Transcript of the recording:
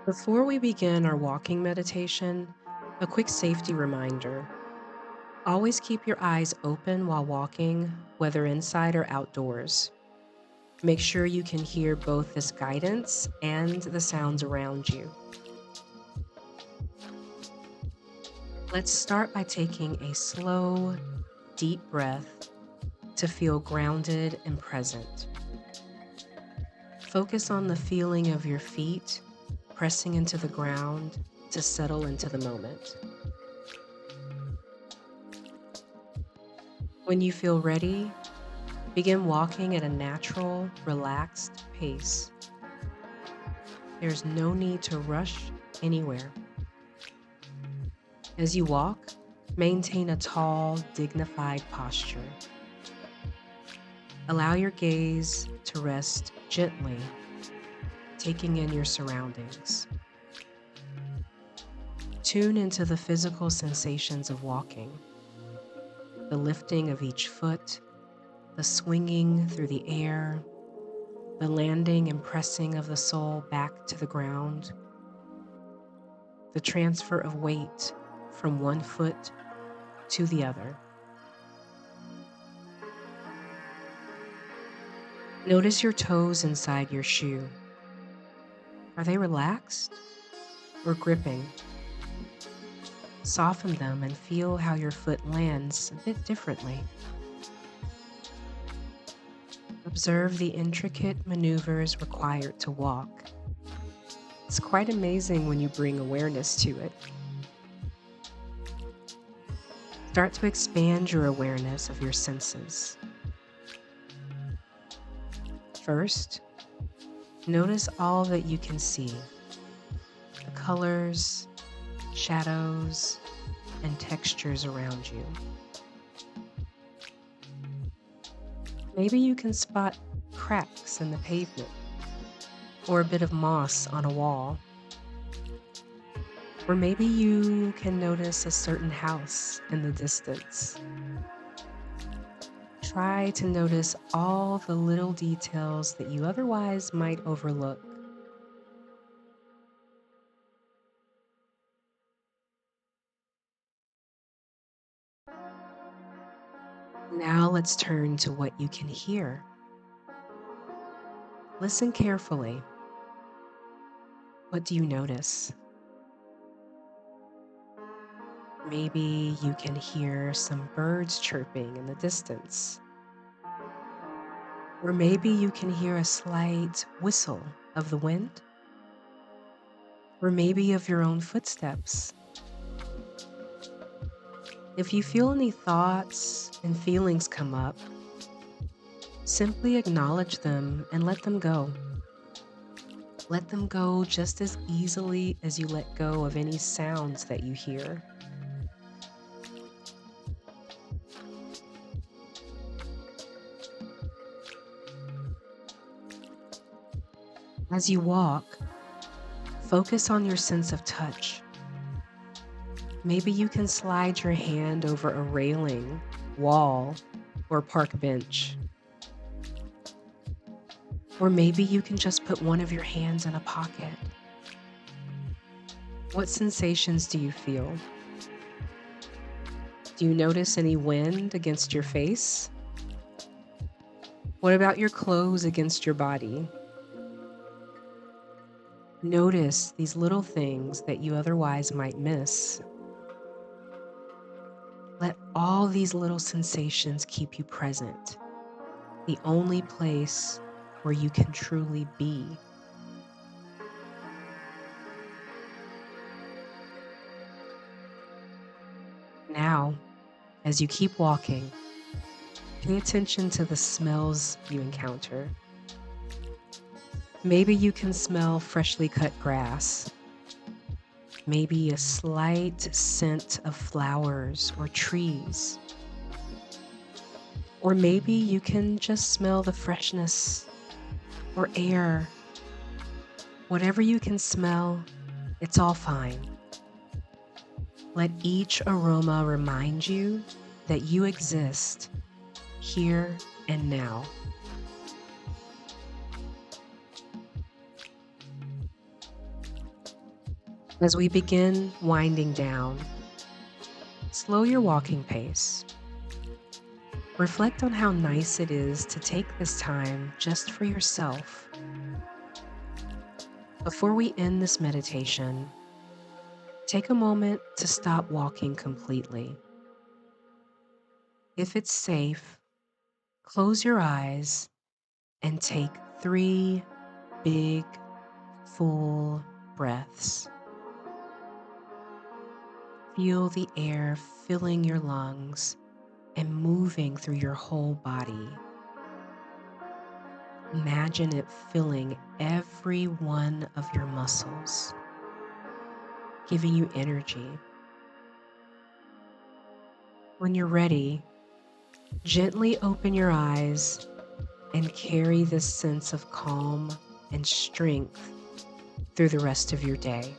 Before we begin our walking meditation, a quick safety reminder. Always keep your eyes open while walking, whether inside or outdoors. Make sure you can hear both this guidance and the sounds around you. Let's start by taking a slow, deep breath to feel grounded and present. Focus on the feeling of your feet pressing into the ground to settle into the moment. When you feel ready, begin walking at a natural, relaxed pace. There's no need to rush anywhere. As you walk, maintain a tall, dignified posture. Allow your gaze to rest gently, taking in your surroundings. Tune into the physical sensations of walking, the lifting of each foot, the swinging through the air, the landing and pressing of the sole back to the ground, the transfer of weight from one foot to the other. Notice your toes inside your shoe. Are they relaxed or gripping? Soften them and feel how your foot lands a bit differently. Observe the intricate maneuvers required to walk. It's quite amazing when you bring awareness to it. Start to expand your awareness of your senses. First, notice all that you can see, the colors, shadows, and textures around you. Maybe you can spot cracks in the pavement or a bit of moss on a wall. Or maybe you can notice a certain house in the distance. Try to notice all the little details that you otherwise might overlook. Now let's turn to what you can hear. Listen carefully. What do you notice? Maybe you can hear some birds chirping in the distance. Or maybe you can hear a slight whistle of the wind. Or maybe of your own footsteps. If you feel any thoughts and feelings come up, simply acknowledge them and let them go. Let them go just as easily as you let go of any sounds that you hear. As you walk, focus on your sense of touch. Maybe you can slide your hand over a railing, wall, or park bench. Or maybe you can just put one of your hands in a pocket. What sensations do you feel? Do you notice any wind against your face? What about your clothes against your body? Notice these little things that you otherwise might miss. Let all these little sensations keep you present, the only place where you can truly be. Now, as you keep walking, pay attention to the smells you encounter. Maybe you can smell freshly cut grass. Maybe a slight scent of flowers or trees. Or maybe you can just smell the freshness or air. Whatever you can smell, it's all fine. Let each aroma remind you that you exist here and now. As we begin winding down, slow your walking pace. Reflect on how nice it is to take this time just for yourself. Before we end this meditation, take a moment to stop walking completely. If it's safe, close your eyes and take 3 big, full breaths. Feel the air filling your lungs and moving through your whole body. Imagine it filling every one of your muscles, giving you energy. When you're ready, gently open your eyes and carry this sense of calm and strength through the rest of your day.